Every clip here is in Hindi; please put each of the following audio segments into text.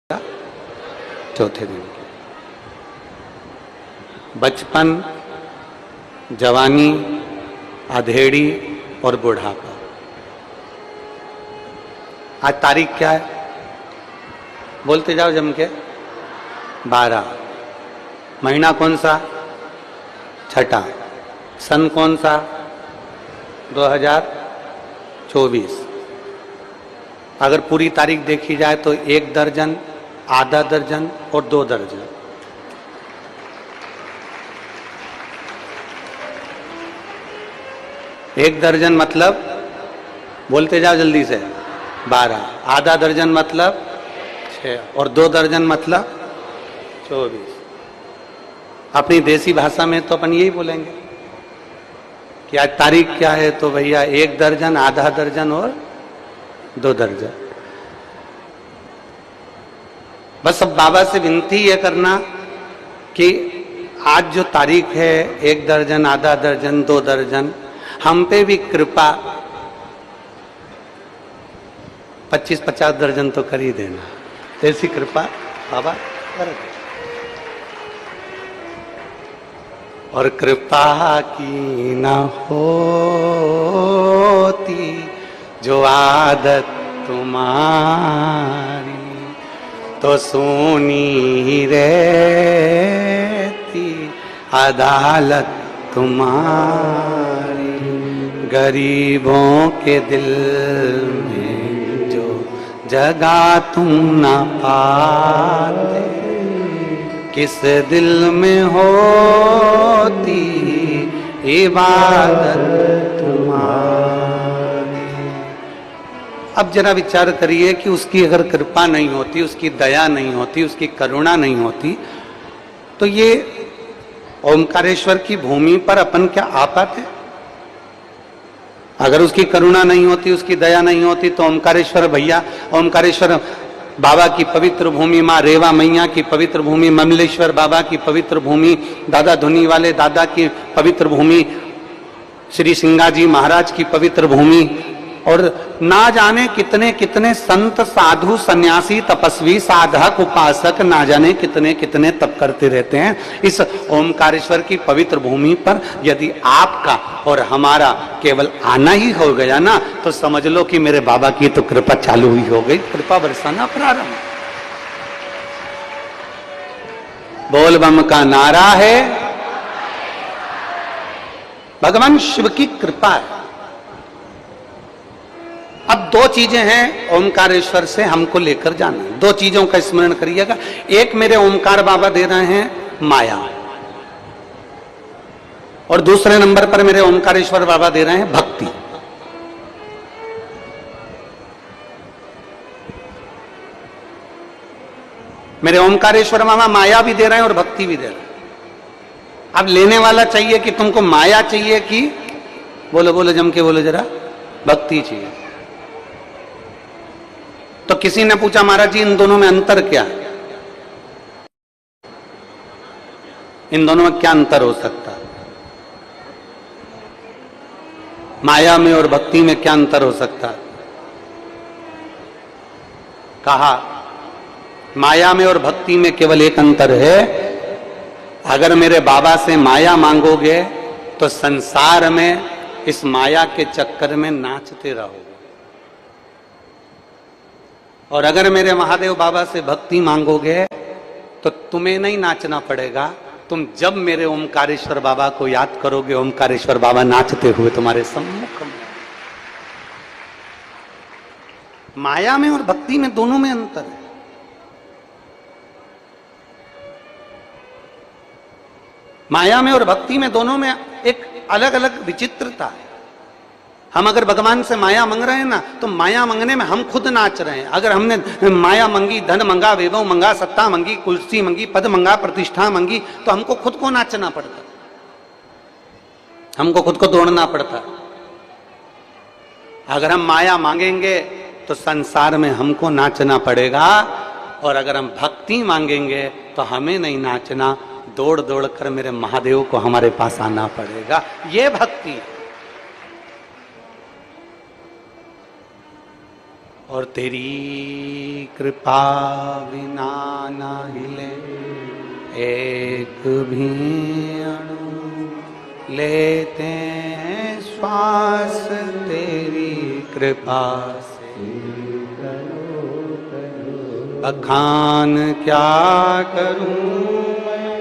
चौथे दिन की बचपन, जवानी, अधेड़ी और बुढ़ापा। आज तारीख क्या है? बोलते जाओ जम के। 12। महीना कौन सा? छठा। सन कौन सा? 2024। अगर पूरी तारीख देखी जाए तो 1 दर्जन, आधा दर्जन और 2 दर्जन। एक दर्जन मतलब, बोलते जाओ जल्दी से, 12। आधा दर्जन मतलब 6 और 2 दर्जन मतलब 24। अपनी देसी भाषा में तो अपन यही बोलेंगे कि आज तारीख क्या है, तो भैया 1 दर्जन, आधा दर्जन और 2 दर्जन। बस अब बाबा से विनती ये करना कि आज जो तारीख है 1 दर्जन, आधा दर्जन, 2 दर्जन, हम पे भी कृपा 25-50 दर्जन तो कर ही देना। ऐसी कृपा बाबा कर दे। और कृपा की न होती जो आदत तुम्हारी, तो सुनी ही रहती अदालत तुम्हारी। गरीबों के दिल में जो जगह तुम न पाते, किस दिल में होती इबादत तुम्हारी। अब जरा विचार करिए कि उसकी अगर कृपा नहीं होती, उसकी दया नहीं होती, उसकी करुणा नहीं होती, तो ये ओमकारेश्वर की भूमि पर अपन क्या आ पाते? अगर उसकी करुणा नहीं होती, उसकी दया नहीं होती, तो ओमकारेश्वर भैया, ओमकारेश्वर बाबा की पवित्र भूमि, माँ रेवा मैया की पवित्र भूमि, ममलेश्वर बाबा की पवित्र भूमि, दादा धुनी वाले दादा की पवित्र भूमि, श्री सिंगाजी महाराज की पवित्र भूमि, और ना जाने कितने कितने संत, साधु, सन्यासी, तपस्वी, साधक, उपासक ना जाने कितने कितने तप करते रहते हैं इस ओमकारेश्वर की पवित्र भूमि पर। यदि आपका और हमारा केवल आना ही हो गया ना, तो समझ लो कि मेरे बाबा की तो कृपा चालू ही हो गई, कृपा बरसाना प्रारंभ। बोल बम का नारा है, भगवान शिव की कृपा है। अब 2 चीजें हैं ओमकारेश्वर से हमको लेकर जाना। 2 चीजों का स्मरण करिएगा। एक मेरे ओमकार बाबा दे रहे हैं माया, और दूसरे नंबर पर मेरे ओमकारेश्वर बाबा दे रहे हैं भक्ति। मेरे ओमकारेश्वर बाबा माया भी दे रहे हैं और भक्ति भी दे रहे हैं। अब लेने वाला चाहिए कि तुमको माया चाहिए कि, बोलो बोलो जम के बोलो जरा, भक्ति चाहिए। तो किसी ने पूछा महाराज जी इन दोनों में अंतर क्या है? इन दोनों में क्या अंतर हो सकता है? माया में और भक्ति में क्या अंतर हो सकता है? कहा माया में और भक्ति में केवल एक अंतर है, अगर मेरे बाबा से माया मांगोगे तो संसार में इस माया के चक्कर में नाचते रहोगे, और अगर मेरे महादेव बाबा से भक्ति मांगोगे तो तुम्हें नहीं नाचना पड़ेगा। तुम जब मेरे ओमकारेश्वर बाबा को याद करोगे, ओमकारेश्वर बाबा नाचते हुए तुम्हारे सम्मुख में। माया में और भक्ति में दोनों में अंतर है। माया में और भक्ति में दोनों में एक अलग अलग विचित्रता है। हम अगर भगवान से माया मांग रहे हैं ना, तो माया मांगने में हम खुद नाच रहे हैं। अगर हमने माया मांगी, धन मांगा, वैभव मांगा, सत्ता मांगी, कुर्सी मांगी, पद मांगा, प्रतिष्ठा मांगी, तो हमको खुद को नाचना पड़ता, हमको खुद को दौड़ना पड़ता। अगर हम माया मांगेंगे तो संसार में हमको नाचना पड़ेगा, और अगर हम भक्ति मांगेंगे तो हमें नहीं नाचना, दौड़ दौड़ कर मेरे महादेव को हमारे पास आना पड़ेगा। ये भक्ति है। और तेरी कृपा बिना ना हिले एक भी अणु, लेते हैं श्वास तेरी कृपा से। बखान क्या करूं मैं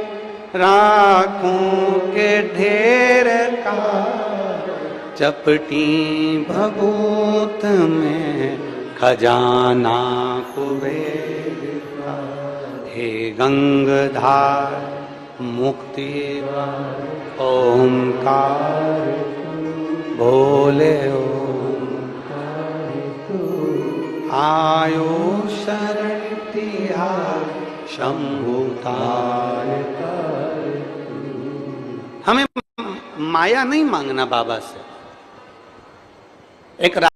राखों के ढेर का, चपटी भभूत में खजाना कुबेर का। हे गंगाधार मुक्ति ओंकार बोले ओंकार आयो शरण तिहार शंभुतार। हमें माया नहीं मांगना बाबा से। एक